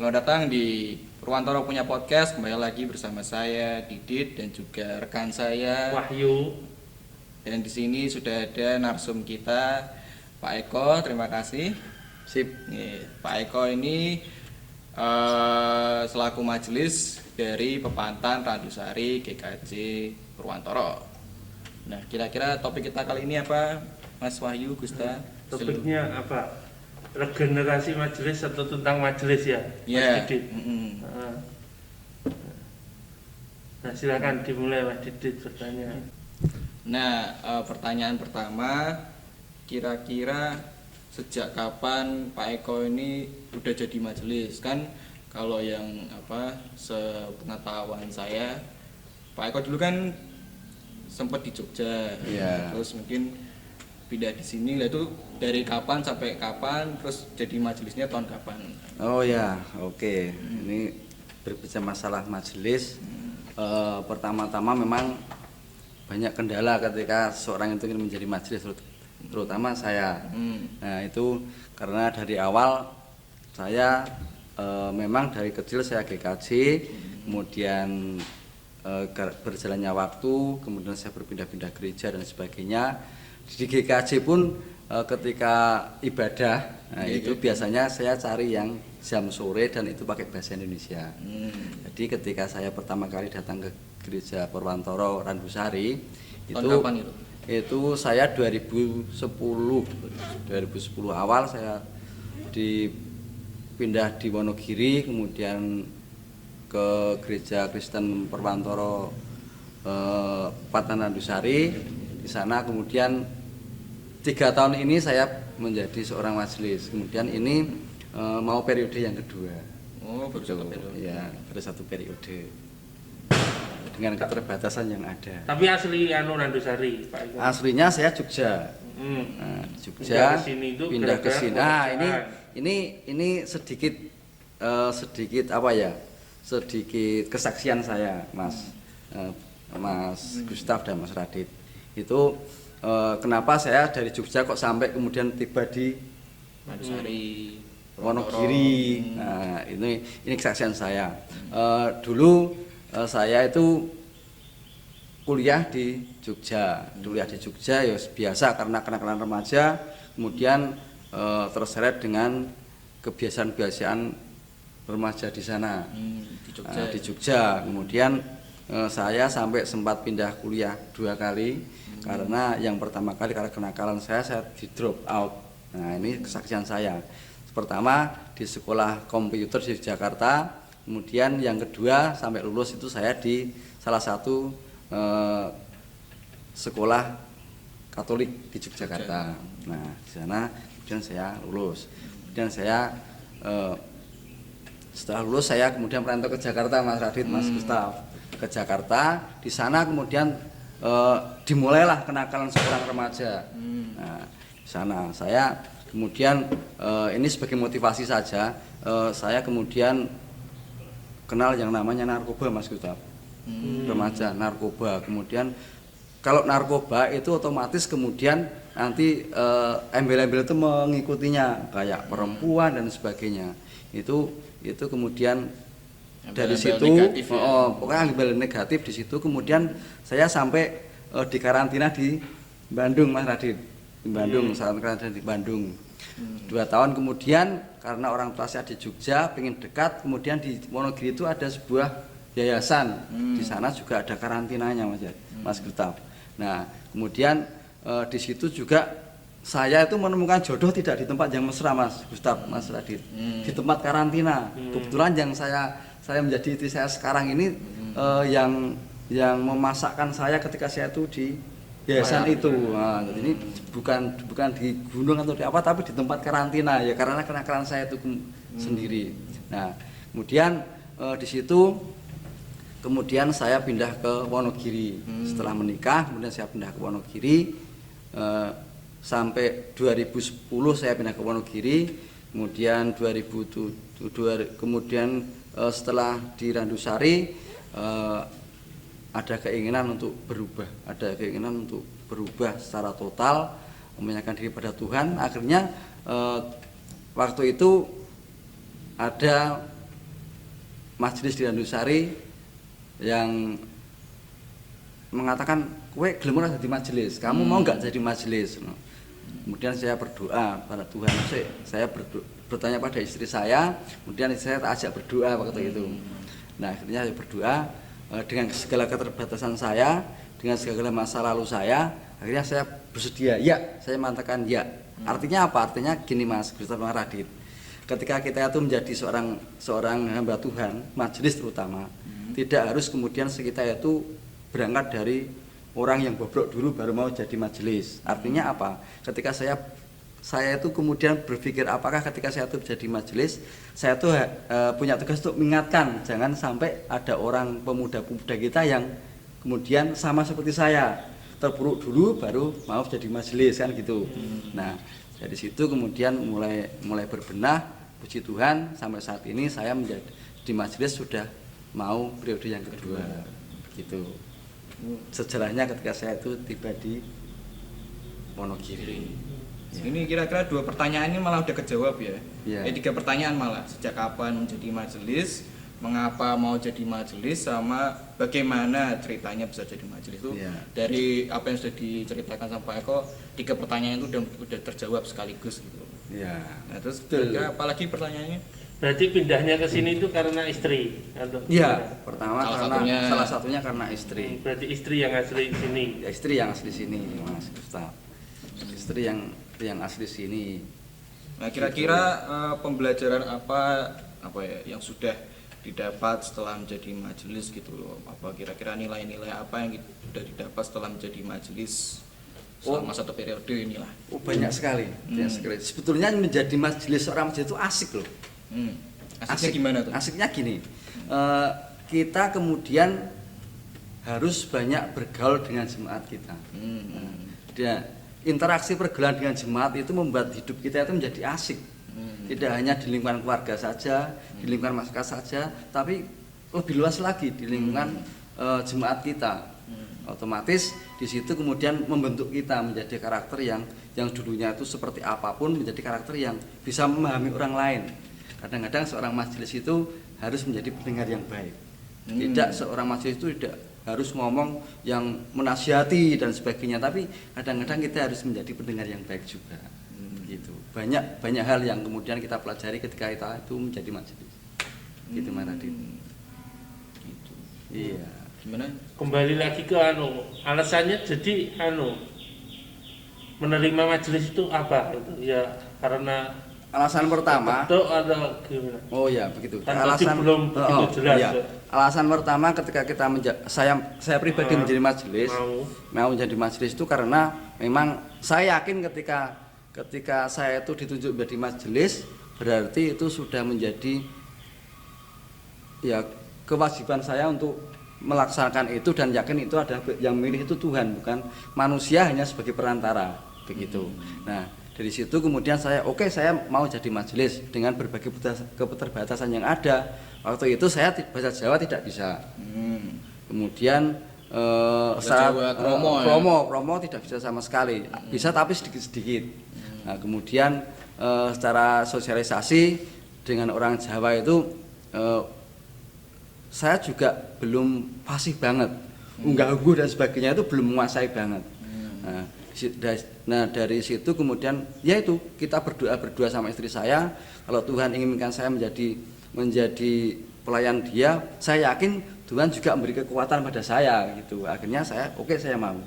Selamat datang di Purwantoro Punya Podcast. Kembali lagi bersama saya Didit dan juga rekan saya Wahyu. Dan di sini sudah ada narsum kita, Pak Eko. Terima kasih. Sip. Nih, Pak Eko ini selaku majelis dari Pepantan Randusari GKJ Purwantoro. Nah, kira-kira topik kita kali ini apa, Mas Wahyu, Gusta? Topiknya apa? Regenerasi majelis atau tentang majelis ya? Iya. Mas Didit. Nah, silakan dimulai Mas Didit bertanya. Nah, pertanyaan pertama, kira-kira sejak kapan Pak Eko ini udah jadi majelis? Kan kalau yang sepengetahuan saya, Pak Eko dulu kan sempat di Jogja, Iya. terus mungkin pindah di sini. Lah itu dari kapan sampai kapan, terus jadi majelisnya tahun kapan? Oh ya, oke. Ini berbicara masalah majelis. Pertama-tama memang banyak kendala ketika seorang itu ingin menjadi majelis, terutama saya. Nah itu karena dari awal saya memang dari kecil saya GKJ, kemudian berjalannya waktu, kemudian saya berpindah-pindah gereja dan sebagainya. Di GKJ pun ketika ibadah, nah itu biasanya saya cari yang jam sore dan itu pakai bahasa Indonesia. Jadi ketika saya pertama kali datang ke gereja Purwantoro Randusari, Kapan itu saya 2010 awal saya dipindah di Wonogiri, kemudian ke gereja Kristen Purwantoro Pepantan Randusari. Di sana kemudian 3 tahun ini saya menjadi seorang majelis. Kemudian ini mau periode yang kedua. Oh, baru satu periode. Ya, baru satu periode. Dengan keterbatasan yang ada. Tapi asli Randusari, Pak Eko. Aslinya saya Jogja. Nah, Jogja pindah ke sini. Nah, ini sedikit sedikit kesaksian saya, Mas Gustaf dan Mas Radit. Itu kenapa saya dari Jogja kok sampai kemudian tiba di Randusari, Wonogiri. Nah, ini kesaksian saya. Dulu saya itu kuliah di Jogja. Ya biasa karena kenakalan remaja, kemudian terseret dengan kebiasaan-kebiasaan remaja di sana. Di Jogja. Kemudian saya sampai sempat pindah kuliah 2 kali. Karena yang pertama kali karena kenakalan saya di drop out. Nah, ini kesaksian saya. Pertama di sekolah komputer di Jakarta, kemudian yang kedua sampai lulus itu saya di salah satu sekolah Katolik di Yogyakarta. Nah, di sana kemudian saya lulus. Kemudian saya setelah lulus saya kemudian merantau ke Jakarta, Mas Radit, Mas Gustaf, ke Jakarta. Di sana kemudian dimulailah kenakalan seorang remaja. Nah, di sana saya kemudian ini sebagai motivasi saja, saya kemudian kenal yang namanya narkoba, Mas Gustaf. Remaja narkoba. Kemudian kalau narkoba itu otomatis kemudian nanti embel-embel itu mengikutinya kayak perempuan dan sebagainya. Itu kemudian dari situ pokoknya embel negatif di situ. Kemudian saya sampai di karantina di Bandung, Mas Radit. Di Bandung, saat karantina di Bandung. 2 tahun kemudian karena orang tua saya di Jogja pengen dekat, kemudian di Wonogiri itu ada sebuah yayasan. Di sana juga ada karantinanya, Mas Gustaf. Nah, kemudian di situ juga saya itu menemukan jodoh tidak di tempat yang mesra, Mas Gustaf, Mas Radit. Di tempat karantina. Kebetulan yang saya menjadi istri saya sekarang ini yang memasakkan saya ketika saya itu di yayasan itu. Nah, jadi ini bukan di gunung atau di apa, tapi di tempat karantina ya karena kenakalan saya itu sendiri. Nah, kemudian di situ kemudian saya pindah ke Wonogiri. Setelah menikah kemudian saya pindah ke Wonogiri sampai 2010 saya pindah ke Wonogiri. Kemudian 2007 kemudian setelah di Randusari ada keinginan untuk berubah secara total, menyerahkan diri pada Tuhan. Akhirnya waktu itu ada majelis di Andusari yang mengatakan, "Kowe gelem ora dadi majelis, kamu mau nggak jadi majelis?" Kemudian saya berdoa pada Tuhan, saya bertanya pada istri saya, kemudian saya ajak berdoa waktu itu. Nah, akhirnya saya berdoa dengan segala keterbatasan saya, dengan segala masa lalu saya, akhirnya saya bersedia, ya, saya mengatakan ya. Artinya apa? Artinya gini Mas Gustaf Radit. Ketika kita itu menjadi seorang hamba Tuhan, majelis terutama, tidak harus kemudian kita itu berangkat dari orang yang bobrok dulu baru mau jadi majelis. Artinya apa? Ketika saya itu kemudian berpikir apakah ketika saya itu jadi majelis, saya tuh punya tugas untuk mengingatkan jangan sampai ada orang pemuda-pemuda kita yang kemudian sama seperti saya, terpuruk dulu baru mau jadi majelis kan gitu. Nah, dari situ kemudian mulai berbenah, puji Tuhan sampai saat ini saya menjadi di majelis sudah mau periode yang kedua gitu. Sejarahnya ketika saya itu tiba di Wonogiri. Ya. Ini kira-kira 2 pertanyaan ini malah udah kejawab ya. Ya. 3 pertanyaan malah. Sejak kapan menjadi majelis, mengapa mau jadi majelis, sama bagaimana ceritanya bisa jadi majelis itu. Ya. Dari apa yang sudah diceritakan sama Pak Eko, 3 pertanyaan itu udah terjawab sekaligus gitu. Ya. Nah, terus kira-kira apalagi pertanyaannya? Berarti pindahnya ke sini itu karena istri atau? Iya, pertama salah satunya karena istri. Berarti istri yang asli sini. Ya, istri yang asli sini, Mas Gustaf. Istri yang asli sini. Nah, kira-kira pembelajaran apa ya yang sudah didapat setelah menjadi majelis gitu loh. Apa kira-kira nilai-nilai apa yang sudah didapat setelah menjadi majelis selama satu periode inilah? Oh, banyak sekali. Sebetulnya menjadi majelis, seorang majelis itu asik loh. Asiknya gimana tuh? Asiknya gini, kita kemudian harus banyak bergaul dengan jemaat kita. Dan interaksi pergaulan dengan jemaat itu membuat hidup kita itu menjadi asik. Tidak hanya di lingkungan keluarga saja, di lingkungan masyarakat saja, tapi lebih luas lagi di lingkungan jemaat kita. Otomatis di situ kemudian membentuk kita menjadi karakter yang dulunya itu seperti apapun menjadi karakter yang bisa memahami orang lain. Kadang-kadang seorang majelis itu harus menjadi pendengar yang baik. Tidak seorang majelis itu tidak harus ngomong yang menasihati dan sebagainya, tapi kadang-kadang kita harus menjadi pendengar yang baik juga. Gitu. Banyak hal yang kemudian kita pelajari ketika kita itu menjadi majelis. Gitu Mas Radit. Gitu. Iya. Gimana? Kembali lagi ke alasannya jadi menerima majelis itu apa? Itu ya karena alasan pertama itu ada gimana? Oh ya begitu. Alasan belum begitu jelas. Ya. Alasan pertama ketika kita saya pribadi menjadi majelis, mau menjadi majelis itu karena memang saya yakin ketika saya itu ditunjuk menjadi majelis, berarti itu sudah menjadi ya kewajiban saya untuk melaksanakan itu, dan yakin itu adalah yang memilih itu Tuhan, bukan manusia hanya sebagai perantara begitu. Nah, dari situ kemudian saya mau jadi majelis dengan berbagai keterbatasan yang ada. Waktu itu saya bahasa Jawa tidak bisa. Kemudian promo tidak bisa sama sekali. Bisa tapi sedikit-sedikit. Nah, kemudian secara sosialisasi dengan orang Jawa itu saya juga belum fasih banget. Unggah-ungguh dan sebagainya itu belum menguasai banget. Nah, dari situ kemudian yaitu kita berdoa sama istri saya, kalau Tuhan inginkan saya menjadi pelayan Dia, saya yakin Tuhan juga memberi kekuatan pada saya gitu. Akhirnya saya mau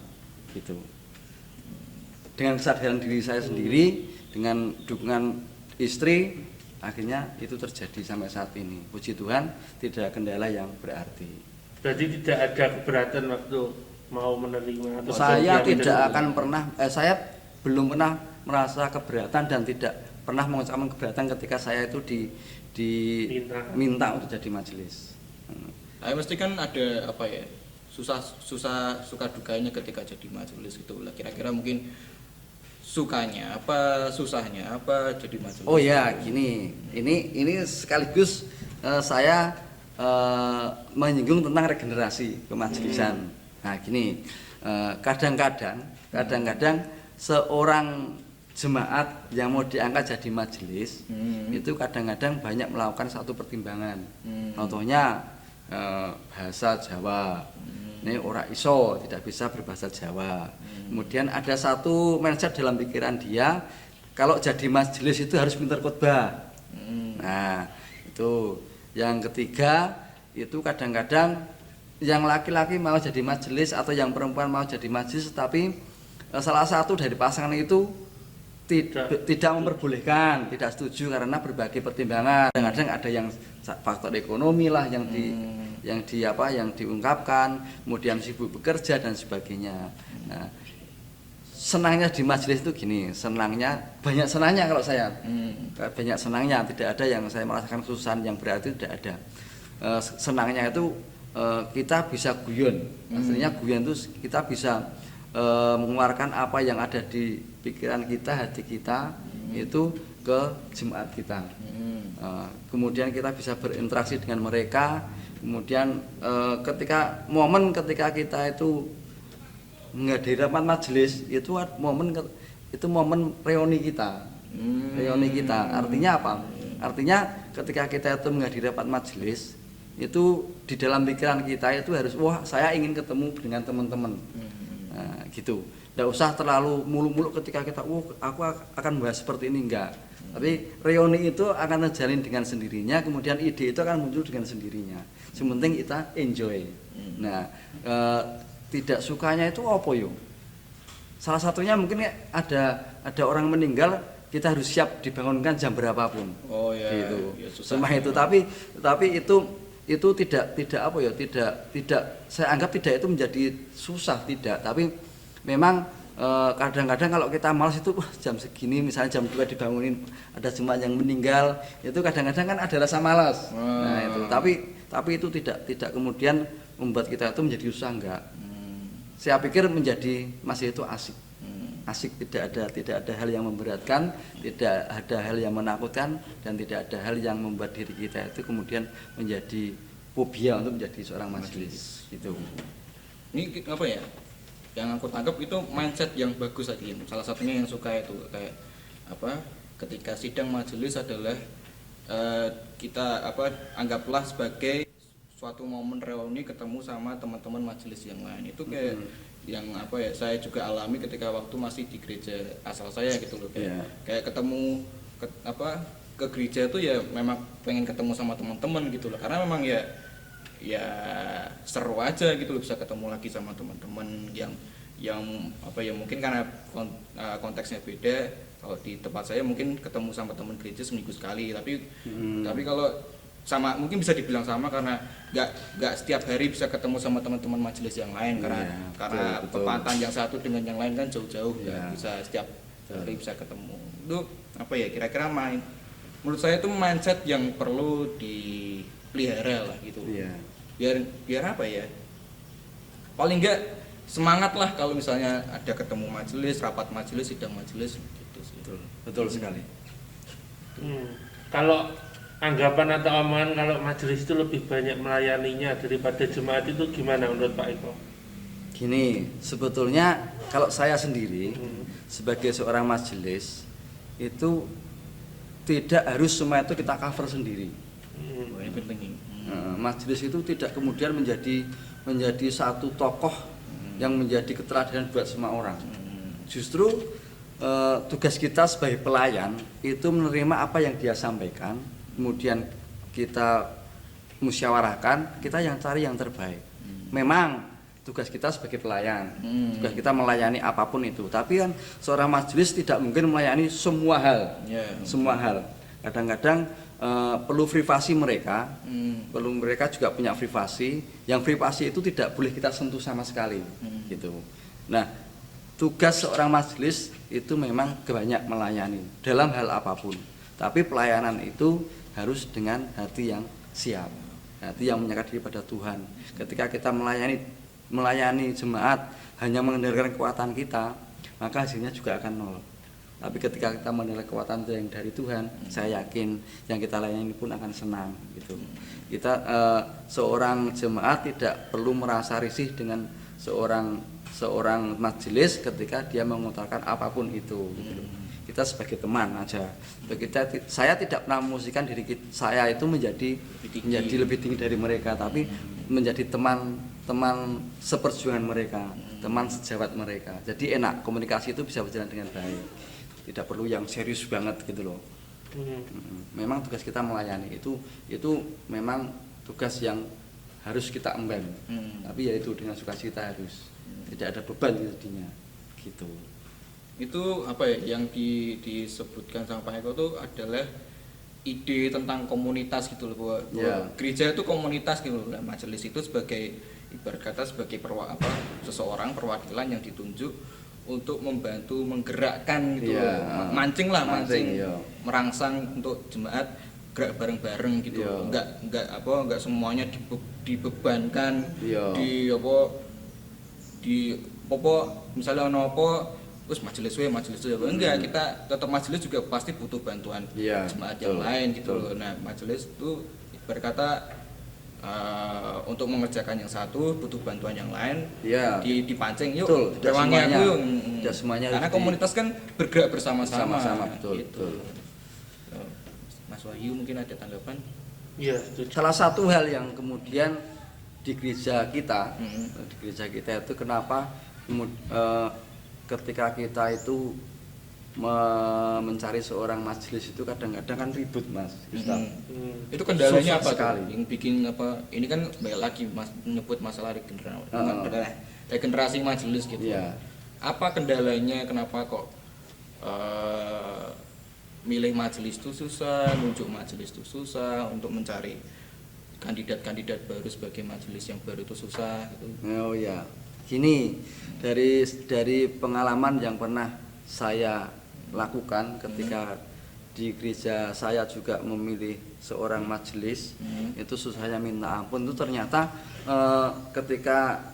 gitu. Dengan kesadaran diri saya sendiri, dengan dukungan istri, akhirnya itu terjadi sampai saat ini. Puji Tuhan, tidak ada kendala yang berarti. Berarti tidak ada keberatan waktu mau menerima atau saya tidak akan pernah saya belum pernah merasa keberatan dan tidak pernah mengucapkan keberatan ketika saya itu diminta untuk jadi majelis. Mesti kan ada apa ya, suka dukanya ketika jadi majelis gitu lah. Kira-kira mungkin sukanya apa, susahnya apa jadi majelis? Oh ya, gini. Ini sekaligus saya menyinggung tentang regenerasi kemajelisan. Nah, gini, kadang-kadang seorang jemaat yang mau diangkat jadi majelis itu kadang-kadang banyak melakukan satu pertimbangan. Contohnya bahasa Jawa. Ini orang iso tidak bisa berbahasa Jawa. Kemudian ada satu mindset dalam pikiran dia, kalau jadi majelis itu harus pintar khotbah. Nah, itu. Yang ketiga itu kadang-kadang yang laki-laki mau jadi majelis atau yang perempuan mau jadi majelis, tapi salah satu dari pasangan itu tidak memperbolehkan, tidak setuju karena berbagai pertimbangan. Kadang-kadang ada yang faktor ekonomi lah yang diungkapkan, kemudian sibuk bekerja dan sebagainya. Nah, senangnya di majelis itu gini, banyak senangnya kalau saya, banyak senangnya, tidak ada yang saya merasakan kesusahan yang berarti, tidak ada. Senangnya itu kita bisa guyon, maksudnya guyon itu kita bisa mengeluarkan apa yang ada di pikiran kita, hati kita itu ke jemaat kita. Kemudian kita bisa berinteraksi dengan mereka. Kemudian ketika kita itu menghadiri rapat majelis itu momen reuni kita. Reuni kita. Artinya apa? Artinya ketika kita itu menghadiri rapat majelis itu di dalam pikiran kita itu harus, wah saya ingin ketemu dengan teman-teman. Nah, gitu. Tidak usah terlalu mulu-mulu ketika kita, aku akan bahas seperti ini, enggak. Tapi reuni itu akan terjalin dengan sendirinya, kemudian ide itu akan muncul dengan sendirinya. Sementing kita enjoy. Nah, tidak sukanya itu apa yo? Salah satunya mungkin ada orang meninggal, kita harus siap dibangunkan jam berapapun. Oh ya. Gitu. Ya, Semua itu, tapi itu tidak apa ya? Tidak saya anggap tidak itu menjadi susah, tidak. Tapi memang kadang-kadang kalau kita malas itu jam segini misalnya jam 2 dibangunin ada jemaat yang meninggal, itu kadang-kadang kan ada rasa malas. Nah, itu. Tapi itu tidak kemudian membuat kita itu menjadi susah, enggak. Saya pikir masih itu asik. Asik, tidak ada hal yang memberatkan, tidak ada hal yang menakutkan, dan tidak ada hal yang membuat diri kita itu kemudian menjadi fobia untuk menjadi seorang majelis. Gitu. Ini apa ya? Yang aku tangkap itu mindset yang bagus tadi. Salah satunya yang suka itu kayak apa? Ketika sidang majelis adalah kita anggaplah sebagai suatu momen reuni ketemu sama teman-teman majelis yang lain. Itu kayak yang saya juga alami ketika waktu masih di gereja asal saya gitu loh, kayak ketemu ke gereja itu ya memang pengen ketemu sama teman-teman gitu loh, karena memang ya seru aja gitu loh, bisa ketemu lagi sama teman-teman yang mungkin karena konteksnya beda. Kalau di tempat saya mungkin ketemu sama teman gereja seminggu sekali, tapi kalau sama mungkin bisa dibilang sama karena nggak setiap hari bisa ketemu sama teman-teman majelis yang lain, karena tempatan yang satu dengan yang lain kan jauh-jauh, ya bisa setiap hari bisa ketemu. Itu kira-kira menurut saya itu mindset yang perlu dipelihara lah gitu. Biar apa ya, paling nggak semangat lah kalau misalnya ada ketemu majelis, rapat majelis, sidang majelis gitu sih. Betul sekali. Kalau anggapan atau omongan kalau majelis itu lebih banyak melayaninya daripada jemaat itu gimana menurut Pak Eko? Gini, sebetulnya kalau saya sendiri sebagai seorang majelis itu tidak harus semua itu kita cover sendiri. Ini penting. Majelis itu tidak kemudian menjadi satu tokoh yang menjadi keteladanan buat semua orang. Justru tugas kita sebagai pelayan itu menerima apa yang dia sampaikan, kemudian kita musyawarahkan, kita yang cari yang terbaik. Memang tugas kita sebagai pelayan, tugas kita melayani apapun itu. Tapi kan seorang majelis tidak mungkin melayani semua hal. Semua hal. Kadang-kadang perlu privasi mereka, perlu mereka juga punya privasi. Yang privasi itu tidak boleh kita sentuh sama sekali, gitu. Nah, tugas seorang majelis itu memang banyak melayani dalam hal apapun. Tapi pelayanan itu harus dengan hati yang siap, hati yang menyerahkan diri pada Tuhan. Ketika kita melayani jemaat hanya mengandalkan kekuatan kita, maka hasilnya juga akan nol. Tapi ketika kita mengandalkan kekuatan yang dari Tuhan, saya yakin yang kita layani pun akan senang. Gitu. Kita seorang jemaat tidak perlu merasa risih dengan seorang majelis ketika dia mengutarakan apapun itu. Gitu. kita sebagai teman aja. Saya tidak pernah memposisikan diri saya itu menjadi lebih tinggi dari mereka, tapi menjadi teman seperjuangan mereka, teman sejawat mereka. Jadi enak, komunikasi itu bisa berjalan dengan baik. Tidak perlu yang serius banget gitu loh. Memang tugas kita melayani itu memang tugas yang harus kita emban. Tapi ya itu dengan sukacita harus. Tidak ada beban jadinya gitu. Itu apa ya yang disebutkan sama Pak Eko itu adalah ide tentang komunitas gitu loh, bahwa gereja itu komunitas gitu loh. Nah, majelis itu sebagai ibarat kata sebagai seseorang perwakilan yang ditunjuk untuk membantu menggerakkan gitu loh. Mancing merangsang untuk jemaat gerak bareng-bareng gitu loh. Enggak semuanya dibebankan misalnya terus majelis enggak, kita tetap majelis juga pasti butuh bantuan jemaat yang lain gitu loh. Nah, majelis itu berkata untuk mengerjakan yang satu butuh bantuan yang lain, dipancing yuk rewangi aku yuk. Semuanya karena komunitas kan bergerak bersama-sama betul. Mas Wahyu mungkin ada tanggapan? Iya, salah satu hal yang kemudian di gereja kita itu kenapa ketika kita itu mencari seorang majelis itu kadang-kadang kan ribut, Mas Gustaf. Itu kendalanya apa sekali yang bikin apa? Ini kan banyak lagi menyebut masalah regenerasi majelis gitu. Apa kendalanya, kenapa kok milih majelis itu susah, nunjuk majelis itu susah, untuk mencari kandidat-kandidat baru sebagai majelis yang baru itu susah gitu. Gini, dari pengalaman yang pernah saya lakukan ketika di gereja saya juga memilih seorang majelis, itu susahnya minta ampun. Itu ternyata ketika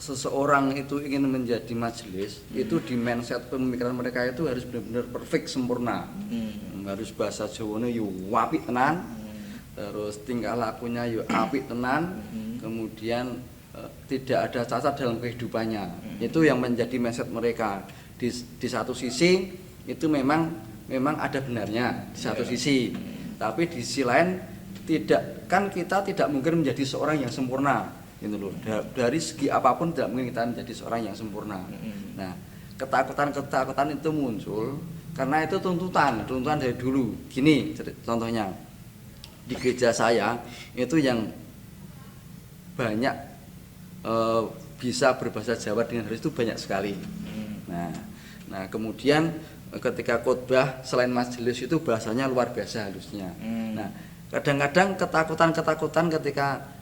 seseorang itu ingin menjadi majelis, itu di mindset pemikiran mereka itu harus benar-benar perfect, sempurna. Harus bahasa Jawane yo apik tenan, terus tingkah lakunya yo apik tenan, kemudian tidak ada cacat dalam kehidupannya. Itu yang menjadi mindset mereka. Di satu sisi itu memang ada benarnya di satu sisi, tapi di sisi lain kita tidak mungkin menjadi seorang yang sempurna gitu loh. Dari segi apapun tidak mungkin kita menjadi seorang yang sempurna. Nah, ketakutan itu muncul karena itu tuntutan dari dulu. Gini contohnya, di gereja saya itu yang banyak bisa berbahasa Jawa dengan halus itu banyak sekali. Nah kemudian ketika khotbah selain majelis itu bahasanya luar biasa halusnya. Nah kadang-kadang ketakutan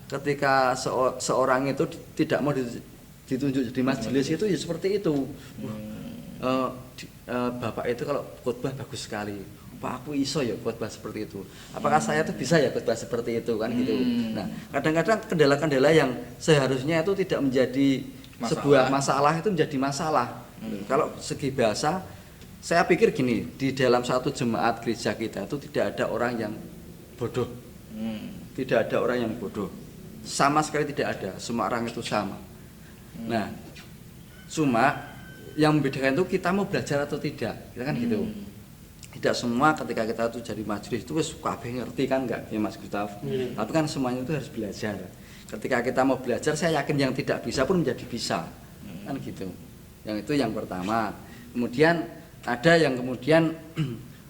ketika seorang itu tidak mau ditunjuk jadi majelis itu ya seperti itu. Bapak itu kalau khotbah bagus sekali. Pak, aku iso ya khotbah seperti itu. Apakah saya tuh bisa ya khotbah seperti itu kan gitu. Nah, kadang-kadang kendala-kendala yang seharusnya itu tidak menjadi sebuah masalah itu menjadi masalah. Kalau segi bahasa, saya pikir gini, di dalam satu jemaat gereja kita itu tidak ada orang yang bodoh. Tidak ada orang yang bodoh. Sama sekali tidak ada. Semua orang itu sama. Nah, cuma yang membedakan itu kita mau belajar atau tidak. Kita kan gitu. Tidak semua ketika kita tuh jadi majelis itu wis kabeh ngerti kan enggak ya Mas Gustaf. Tapi kan semuanya itu harus belajar. Ketika kita mau belajar, saya yakin yang tidak bisa pun menjadi bisa. Kan gitu. Yang itu yang pertama. Kemudian ada yang kemudian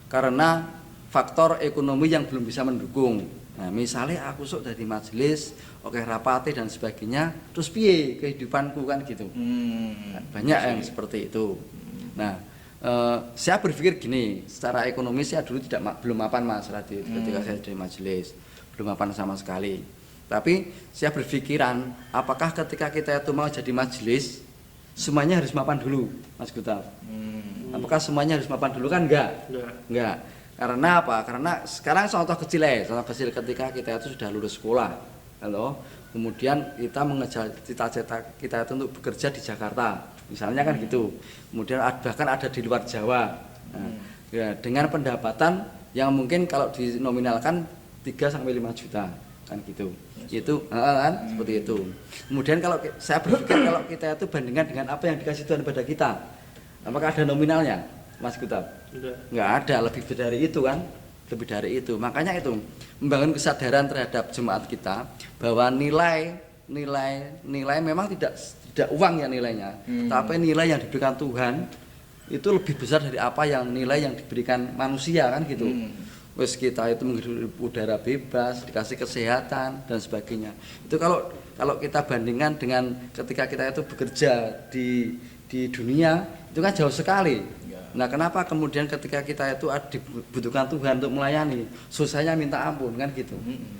karena faktor ekonomi yang belum bisa mendukung. Nah, misalnya aku sok dari majelis, oke rapate dan sebagainya, terus piye kehidupanku kan gitu. Banyak yang seperti itu. Nah, saya berpikir gini, secara ekonomi saya dulu belum mapan Mas Radit ketika saya dari majelis, belum mapan sama sekali. Tapi saya berpikiran, apakah ketika kita itu mau jadi majelis, semuanya harus mapan dulu, Mas Gustaf? Apakah semuanya harus mapan dulu kan enggak. Karena apa? Karena sekarang contoh kecil ketika kita itu sudah lulus sekolah, kemudian kita mengejar cita-cita kita itu untuk bekerja di Jakarta. Misalnya kan gitu, kemudian bahkan ada di luar Jawa. Nah, ya, dengan pendapatan yang mungkin kalau dinominalkan 3-5 juta kan gitu. Itu kan seperti itu. Kemudian kalau saya berpikir kalau kita itu bandingkan dengan apa yang dikasih Tuhan pada kita, apakah ada nominalnya? Mas Kutab? Enggak. Nggak ada, lebih dari itu kan, lebih dari itu. Makanya itu membangun kesadaran terhadap jemaat kita bahwa nilai memang tidak uang ya nilainya, tapi nilai yang diberikan Tuhan itu lebih besar dari apa yang nilai yang diberikan manusia kan gitu. Wes kita itu menghirup udara bebas, dikasih kesehatan dan sebagainya. Itu kalau kita bandingkan dengan ketika kita itu bekerja di dunia itu kan jauh sekali. Nah, kenapa kemudian ketika kita itu dibutuhkan Tuhan untuk melayani, susahnya minta ampun kan gitu.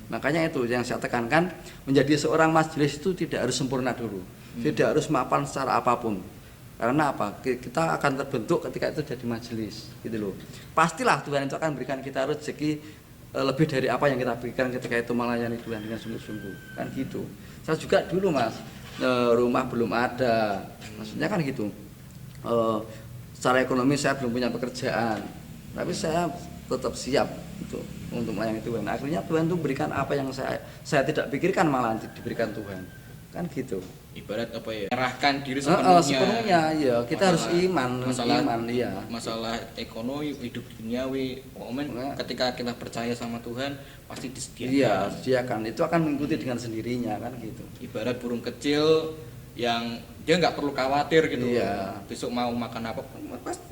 Makanya itu yang saya tekankan, menjadi seorang majelis itu tidak harus sempurna dulu, tidak harus mapan secara apapun. Karena apa? Kita akan terbentuk ketika itu jadi majelis, gitu loh. Pastilah Tuhan itu akan berikan kita rezeki lebih dari apa yang kita berikan ketika itu melayani Tuhan dengan sungguh-sungguh, kan gitu. Saya juga dulu Mas, rumah belum ada, maksudnya kan gitu. Secara ekonomi saya belum punya pekerjaan, tapi saya tetap siap untuk melayani Tuhan. Akhirnya Tuhan itu berikan apa yang saya tidak pikirkan, malah diberikan Tuhan, kan gitu. Ibarat apa ya, menyerahkan diri sepenuhnya. Ya kita harus iman, iya. Masalah ekonomi, hidup duniawi, ketika kita percaya sama Tuhan pasti disediakan. Iya, disediakan. Itu akan mengikuti dengan sendirinya kan gitu. Ibarat burung kecil yang dia nggak perlu khawatir gitu. Iya. Besok mau makan apa pasti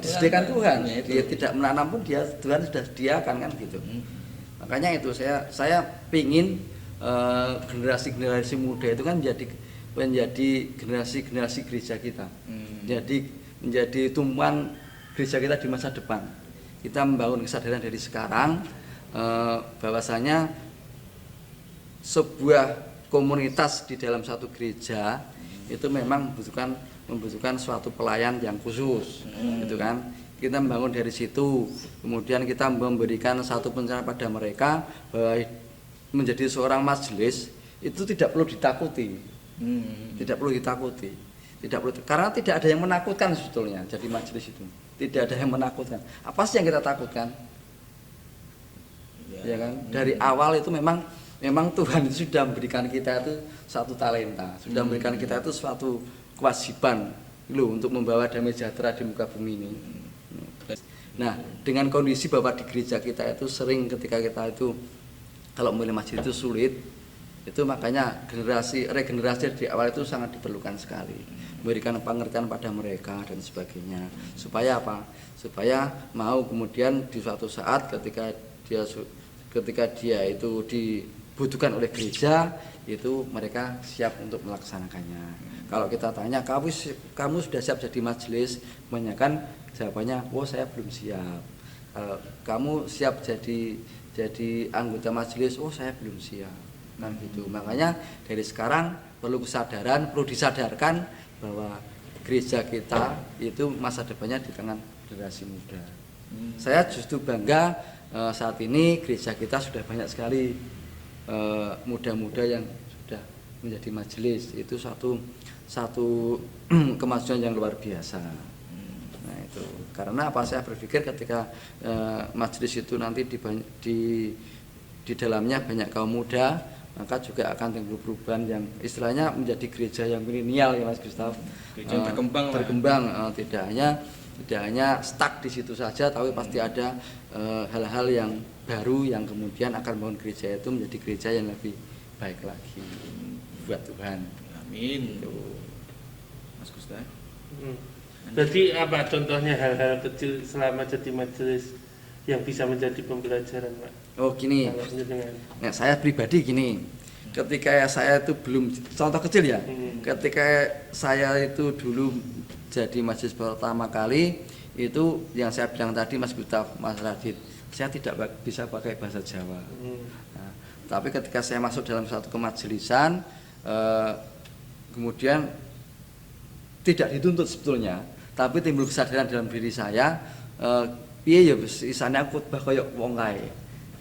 disediakan Tuhan. Ya, Dia tidak menanam pun Tuhan sudah sediakan kan gitu. Makanya itu saya pingin generasi muda itu kan menjadi generasi gereja kita. Jadi menjadi tumpuan gereja kita di masa depan. Kita membangun kesadaran dari sekarang bahwasanya sebuah komunitas di dalam satu gereja itu memang membutuhkan suatu pelayan yang khusus, gitu kan. Kita membangun dari situ, kemudian kita memberikan satu pencerahan pada mereka bahwa menjadi seorang majelis itu tidak perlu ditakuti, karena tidak ada yang menakutkan sebetulnya. Jadi majelis itu tidak ada yang menakutkan. Apa sih yang kita takutkan? Ya kan? Dari awal itu memang Tuhan itu sudah memberikan kita itu satu talenta, sudah memberikan kita itu suatu kewajiban loh untuk membawa damai sejahtera di muka bumi ini. Nah, dengan kondisi bahwa di gereja kita itu sering ketika kita itu kalau memilih masjid itu sulit, itu makanya regenerasi di awal itu sangat diperlukan sekali. Memberikan pengertian pada mereka dan sebagainya. Supaya apa? Supaya mau kemudian di suatu saat ketika dia itu dibutuhkan oleh gereja, itu mereka siap untuk melaksanakannya. Kalau kita tanya, kamu sudah siap jadi majelis? Kebanyakan jawabannya, saya belum siap. Kamu siap jadi anggota majelis? Saya belum siap. Kan gitu. Makanya dari sekarang perlu disadarkan bahwa gereja kita itu masa depannya di tangan generasi muda. Saya justru bangga saat ini gereja kita sudah banyak sekali muda-muda yang sudah menjadi majelis. Itu satu kemajuan yang luar biasa. Nah itu karena apa, saya berpikir ketika majelis itu nanti di dalamnya banyak kaum muda, maka juga akan timbul perubahan yang istilahnya menjadi gereja yang milenial ya Mas Gustaf. Gereja berkembang, tidak hanya stuck di situ saja, tapi pasti ada hal-hal yang baru yang kemudian akan membangun gereja itu menjadi gereja yang lebih baik lagi buat Tuhan. Amin. Mas Gustaf. Jadi apa contohnya hal-hal kecil selama jadi majelis yang bisa menjadi pembelajaran, Pak? Gini. Nah, saya pribadi gini. Ketika saya itu belum, contoh kecil ya. Ketika saya itu dulu jadi majelis pertama kali, itu yang saya bilang tadi Mas Gustaf, Mas Radit, saya tidak bisa pakai bahasa Jawa. Nah, tapi ketika saya masuk dalam satu kemajelisan, kemudian tidak dituntut sebetulnya, tapi timbul kesadaran dalam diri saya, piye ya isane aku khotbah koyo wong kae.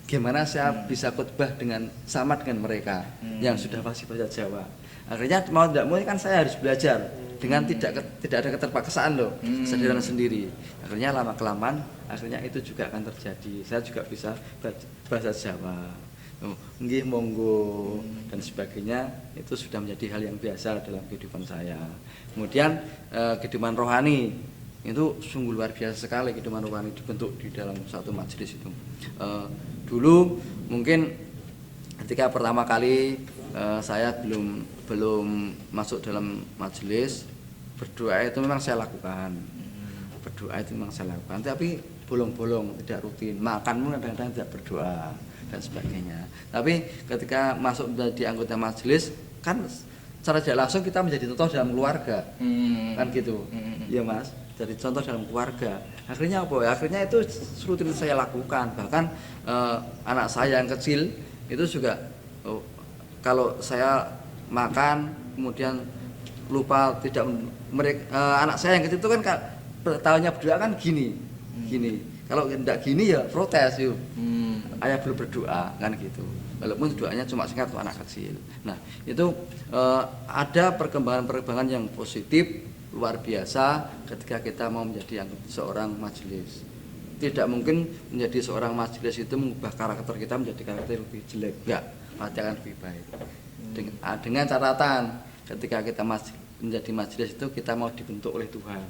Gimana saya bisa khotbah sama dengan mereka yang sudah fasih bahasa Jawa. Akhirnya mau tidak mau kan saya harus belajar dengan tidak ada keterpaksaan loh, kesadaran sendiri. Akhirnya lama kelamaan akhirnya itu juga akan terjadi. Saya juga bisa bahasa Jawa. Nggih monggo dan sebagainya, itu sudah menjadi hal yang biasa dalam kehidupan saya. Kemudian kehidupan rohani itu sungguh luar biasa sekali kehidupan rohani dibentuk di dalam satu majelis itu. Dulu mungkin ketika pertama kali saya belum masuk dalam majelis, berdoa itu memang saya lakukan. Berdoa itu memang saya lakukan, tapi bolong-bolong, tidak rutin. Makan pun kadang-kadang tidak berdoa dan sebagainya. Tapi ketika masuk menjadi anggota majelis, kan secara tidak langsung kita menjadi contoh dalam keluarga, kan gitu, ya Mas. Jadi contoh dalam keluarga. Akhirnya apa ya? Akhirnya itu rutin saya lakukan. Bahkan anak saya yang kecil itu juga kalau saya makan kemudian lupa tidak anak saya yang kecil itu kan tahunya berdoa kan gini. Kalau tidak gini ya protes yuk. Ayah belum berdoa kan gitu. Walaupun doanya cuma singkat untuk anak kecil. Nah, itu ada perkembangan yang positif luar biasa ketika kita mau menjadi seorang majelis. Tidak mungkin menjadi seorang majelis itu mengubah karakter kita menjadi karakter lebih jelek, enggak, pasti akan lebih baik. Dengan catatan ketika kita menjadi majelis itu kita mau dibentuk oleh Tuhan,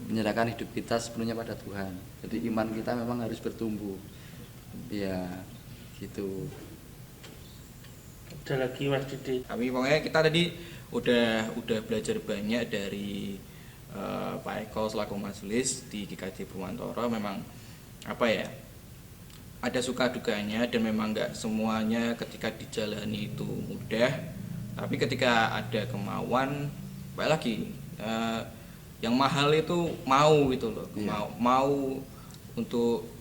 menyerahkan hidup kita sepenuhnya pada Tuhan. Jadi iman kita memang harus bertumbuh, ya gitu. Ada lagi Mas Didi? Kami pokoknya kita tadi udah belajar banyak dari Pak Eko selaku majelis di GKJ Purwantoro. Memang apa ya, ada suka dukanya dan memang nggak semuanya ketika dijalani itu mudah, tapi ketika ada kemauan, baik lagi yang mahal itu mau gitu loh, mau untuk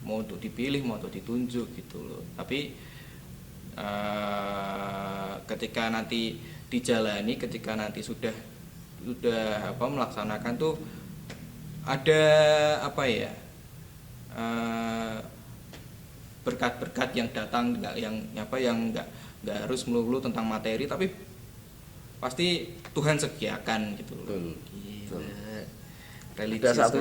mau untuk dipilih, mau untuk ditunjuk gitu loh. Tapi ketika nanti dijalani, ketika nanti sudah melaksanakan tuh ada berkat-berkat yang datang, yang nggak harus melulu tentang materi, tapi pasti Tuhan sediakan gitu loh. Ada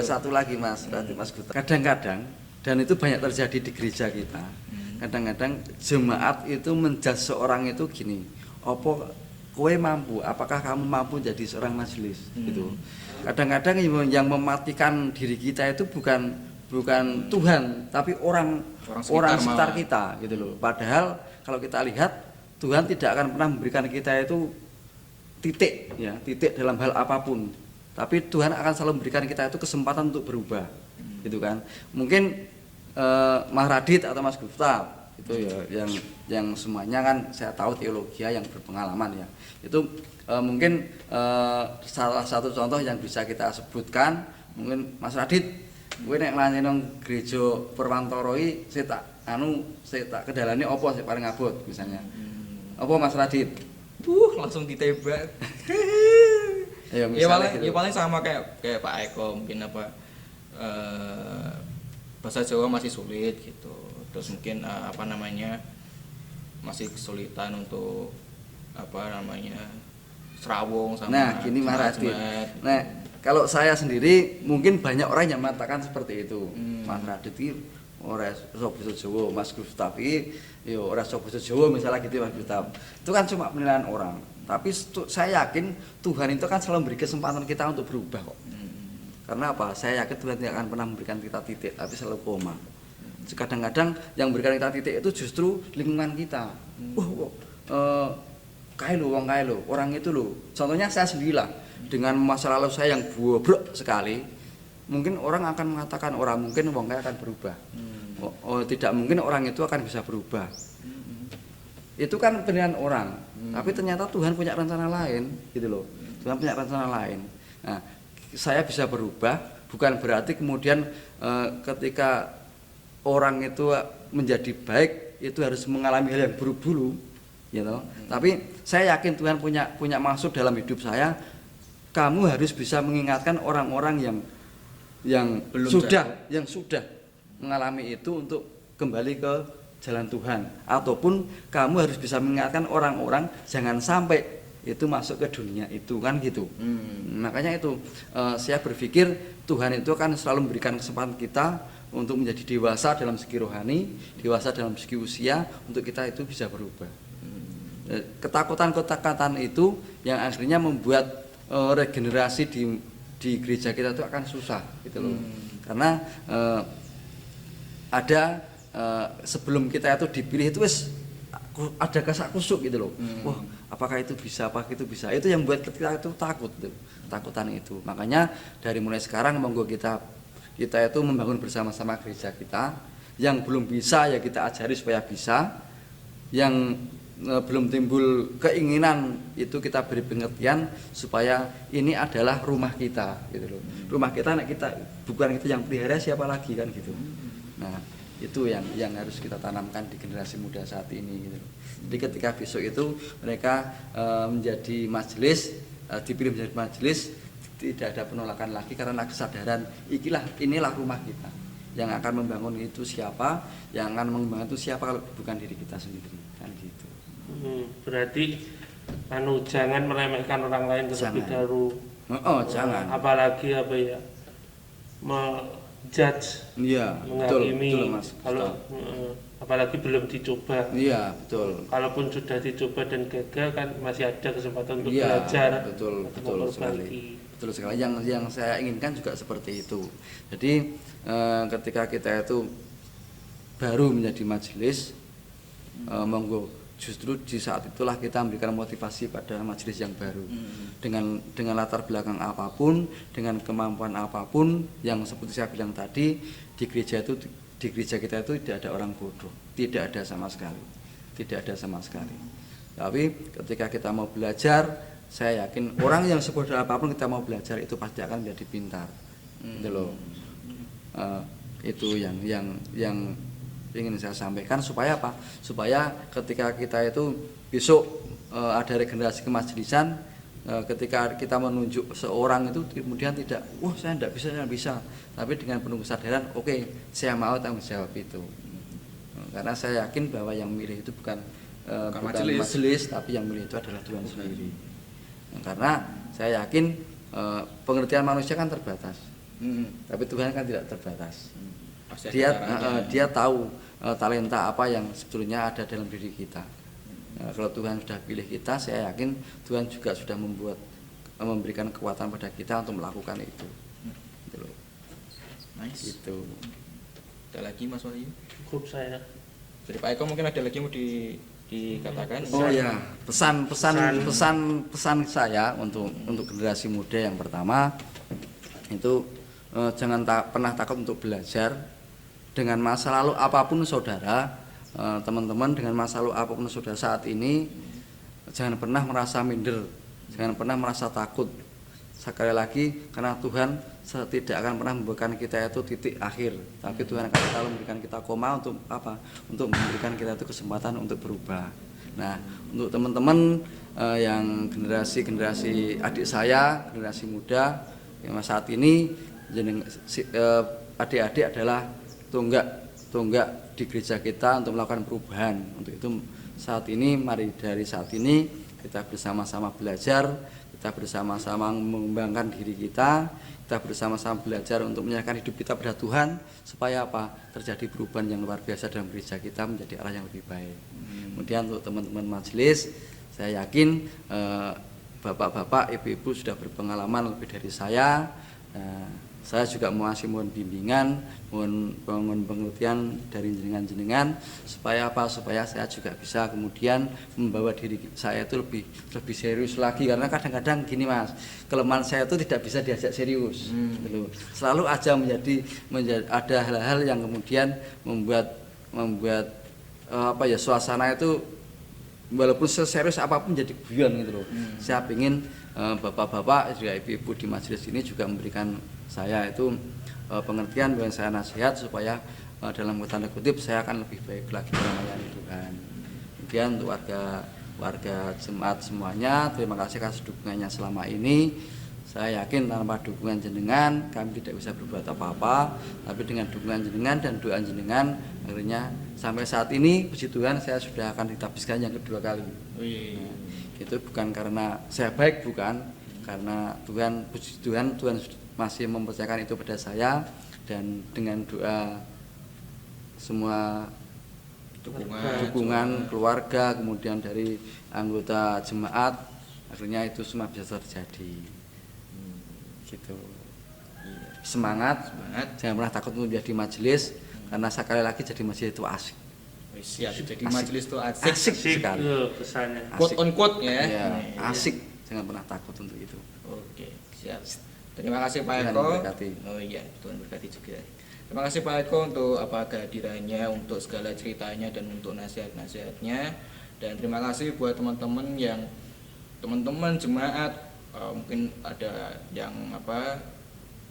satu lagi Mas, Mas Guta. Kadang-kadang dan itu banyak terjadi di gereja kita. Kadang-kadang jemaat itu menjudge seorang itu gini, apakah kamu mampu jadi seorang majelis gitu. Kadang-kadang yang mematikan diri kita itu bukan Tuhan, tapi orang sekitar kita gitu loh. Padahal kalau kita lihat Tuhan tidak akan pernah memberikan kita itu titik dalam hal apapun. Tapi Tuhan akan selalu memberikan kita itu kesempatan untuk berubah. Gitu kan. Mungkin Mas Radit atau Mas Gustaf itu ya yang semuanya kan saya tahu teologi yang berpengalaman ya. Itu mungkin salah satu contoh yang bisa kita sebutkan, mungkin Mas Radit kowe nek nglanyani nang gereja Purwantoro iki saya tak kedalane apa sing paling abot misalnya. Apa Mas Radit? Langsung ditembak. Ya paling sama kayak Pak Eko, mungkin bahasa Jawa masih sulit gitu, terus mungkin masih kesulitan untuk serawung sama. Nah gini Mas Radit, nah kalau saya sendiri mungkin banyak orang yang mengatakan seperti itu. Mas Radit ini ora iso basa Jawa, Mas Gustaf iki ya ora iso basa Jawa misalnya gitu Mas Gustaf. Itu kan cuma penilaian orang, tapi saya yakin Tuhan itu kan selalu memberi kesempatan kita untuk berubah kok. Karena apa? Saya yakin Tuhan tidak akan pernah memberikan kita titik, tapi selalu koma. Kadang-kadang yang memberikan kita titik itu justru lingkungan kita. Orang itu loh. Contohnya saya sendirilah, dengan masa lalu saya yang bobrok sekali, mungkin orang akan mengatakan mungkin wong kaya akan berubah. Tidak mungkin orang itu akan bisa berubah. Itu kan penilaian orang. Tapi ternyata Tuhan punya rencana lain, gitu loh. Tuhan punya rencana lain. Nah, saya bisa berubah bukan berarti kemudian ketika orang itu menjadi baik itu harus mengalami hal yang buruk-buruk, gitu. Tapi saya yakin Tuhan punya maksud dalam hidup saya. Kamu harus bisa mengingatkan orang-orang yang sudah mengalami itu untuk kembali ke jalan Tuhan, ataupun kamu harus bisa mengingatkan orang-orang jangan sampai itu masuk ke dunia itu kan gitu. Makanya itu saya berpikir Tuhan itu akan selalu memberikan kesempatan kita untuk menjadi dewasa dalam segi rohani, dewasa dalam segi usia, untuk kita itu bisa berubah. Ketakutan itu yang akhirnya membuat regenerasi di gereja kita itu akan susah gitu loh. Karena ada sebelum kita itu dipilih itu wis ada kasak kusuk gitu loh. Wah, apakah itu bisa, apakah itu bisa. Itu yang buat kita itu takut gitu. Takutan itu. Makanya dari mulai sekarang monggo kita itu membangun bersama-sama gereja kita. Yang belum bisa ya kita ajari supaya bisa. Yang belum timbul keinginan itu kita beri pengertian supaya ini adalah rumah kita gitu loh. Rumah kita bukan kita yang pelihara, siapa lagi kan gitu. Nah, itu yang harus kita tanamkan di generasi muda saat ini gitu. Jadi ketika besok itu mereka menjadi majelis, dipilih menjadi majelis, tidak ada penolakan lagi karena kesadaran inilah rumah kita. Yang akan membangun itu siapa, yang akan membangun itu siapa kalau bukan diri kita sendiri kan gitu. Berarti jangan meremehkan orang lain terlebih dahulu. Jangan. Apalagi judge, iya, menghakimi betul Mas. Kalau apalagi belum dicoba. Iya, betul. Kalaupun sudah dicoba dan gagal kan masih ada kesempatan untuk Iya, belajar. betul sekali. Betul sekali. Yang saya inginkan juga seperti itu. Jadi ketika kita itu baru menjadi majelis, monggo justru di saat itulah kita memberikan motivasi pada majelis yang baru. Dengan latar belakang apapun, dengan kemampuan apapun, yang seperti saya bilang tadi, di gereja kita itu tidak ada orang bodoh, tidak ada sama sekali. Tapi ketika kita mau belajar, saya yakin orang yang sebodoh apapun kita mau belajar itu pasti akan menjadi pintar. Gitu loh. Itu yang ingin saya sampaikan supaya apa? Supaya ketika kita itu besok ada regenerasi kemajelisan, ketika kita menunjuk seorang itu kemudian tidak, wah saya tidak bisa, tapi dengan penuh kesadaran, oke, saya mau tanggung jawab itu. Karena saya yakin bahwa yang milih itu bukan majelis, tapi yang milih itu adalah Tuhan sendiri. Karena saya yakin pengertian manusia kan terbatas, tapi Tuhan kan tidak terbatas. Dia tahu talenta apa yang sebetulnya ada dalam diri kita. Kalau Tuhan sudah pilih kita, saya yakin Tuhan juga sudah memberikan kekuatan pada kita untuk melakukan itu. Gitu loh. Nice. Itu. Ada lagi Mas Wahyu? Cukup saya. Dari Pak Eko mungkin ada lagi yang mau dikatakan? Oh ya, pesan saya untuk generasi muda yang pertama itu jangan pernah takut untuk belajar. Dengan masa lalu apapun saudara, teman-teman, dengan masa lalu apapun saudara saat ini, jangan pernah merasa minder, jangan pernah merasa takut. Sekali lagi, karena Tuhan tidak akan pernah memberikan kita itu titik akhir, tapi Tuhan akan selalu memberikan kita koma untuk apa? Untuk memberikan kita itu kesempatan untuk berubah. Nah, untuk teman-teman yang generasi adik saya, generasi muda yang saat ini, adik-adik adalah tonggak di gereja kita untuk melakukan perubahan. Untuk itu dari saat ini kita bersama-sama belajar, kita bersama-sama mengembangkan diri kita bersama-sama belajar untuk menyerahkan hidup kita pada Tuhan supaya apa? Terjadi perubahan yang luar biasa dalam gereja kita menjadi arah yang lebih baik. Kemudian untuk teman-teman majelis, saya yakin bapak-bapak, ibu-ibu sudah berpengalaman lebih dari saya. Saya juga mohon bimbingan, mohon pengertian dari jenengan supaya apa? Supaya saya juga bisa kemudian membawa diri saya itu lebih serius lagi, karena kadang-kadang gini Mas, kelemahan saya itu tidak bisa diajak serius. Selalu aja menjadi ada hal-hal yang kemudian membuat suasana itu walaupun seserius apapun jadi guyon gitu loh. Saya ingin bapak-bapak juga ibu-ibu di majelis ini juga memberikan saya itu pengertian dan saya nasihat supaya dalam tanda kutip saya akan lebih baik lagi melayani Tuhan. Kemudian untuk warga jemaat semuanya, terima kasih atas dukungannya selama ini. Saya yakin tanpa dukungan jenengan kami tidak bisa berbuat apa-apa, tapi dengan dukungan jenengan dan doa jenengan akhirnya sampai saat ini puji Tuhan saya sudah akan ditabiskan yang kedua kali. Nah, itu bukan karena saya baik, bukan, karena Tuhan, puji Tuhan masih mempercayakan itu pada saya, dan dengan doa semua dukungan keluarga kemudian dari anggota jemaat akhirnya itu semua bisa terjadi. gitu. Iya. Semangat, Semangat. jangan pernah takut untuk jadi majelis, karena sekali lagi jadi majelis itu asik. Wis, siap. Jadi Asik. majelis itu asik. Asik sekali. pesannya. Quote on quote ya. Iya, Iya. asik, jangan pernah takut untuk itu. Oke, siap. Terima kasih Pak Tuhan Eko. memberkati. Oh iya, Tuhan berkati juga. Terima kasih Pak Eko untuk kehadirannya, untuk segala ceritanya dan untuk nasihat-nasihatnya. Dan terima kasih buat teman-teman jemaat, mungkin ada yang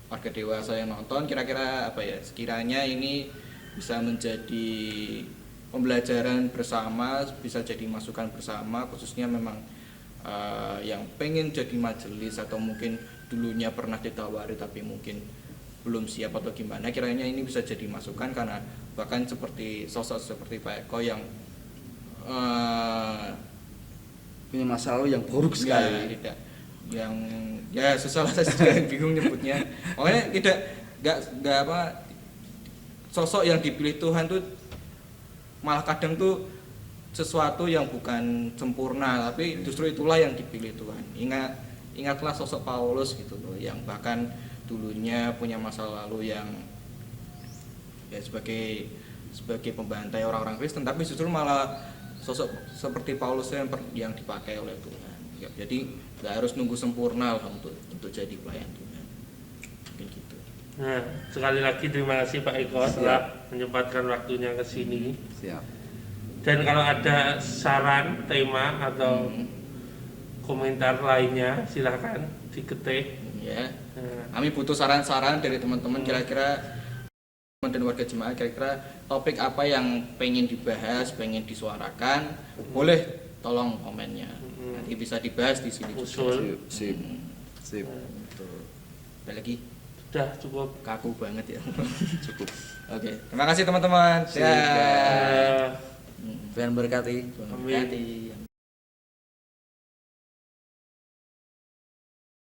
warga dewasa yang nonton, kira-kira sekiranya ini bisa menjadi pembelajaran bersama, bisa jadi masukan bersama, khususnya memang yang pengen jadi majelis atau mungkin dulunya pernah ditawari tapi mungkin belum siap atau gimana, kiranya ini bisa jadi masukan, karena bahkan seperti sosok seperti Pak Eko yang Punya masa lalu yang buruk sekali. tidak yang ya susah lah, saya juga bingung nyebutnya. Pokoknya nggak sosok yang dipilih Tuhan tuh malah kadang tuh sesuatu yang bukan sempurna, tapi justru itulah yang dipilih Tuhan. Ingatlah sosok Paulus gitu loh, yang bahkan dulunya punya masa lalu yang ya sebagai pembantai orang-orang Kristen, tapi justru malah sosok seperti Paulus yang dipakai oleh Tuhan. Ya, jadi nggak harus nunggu sempurna lah untuk jadi pelayan Tuhan. Mungkin gitu. Nah, sekali lagi terima kasih Pak Eko telah menyempatkan waktunya ke sini. Siap. Dan kalau ada saran, tema atau komentar lainnya silahkan diketik. Ya. Nah, Kami butuh saran-saran dari teman-teman, kira-kira dan warga jemaat, kira-kira topik apa yang pengen dibahas, pengen disuarakan, boleh tolong komennya. Nanti bisa dibahas di sini juga. usul. Sip. Betul. Ada lagi? Sudah cukup. Kaku banget ya. Cukup. Oke, terima kasih teman-teman. Sip. Ya. Eh, Tuhan berkati. Tuhan Amin. memberkati.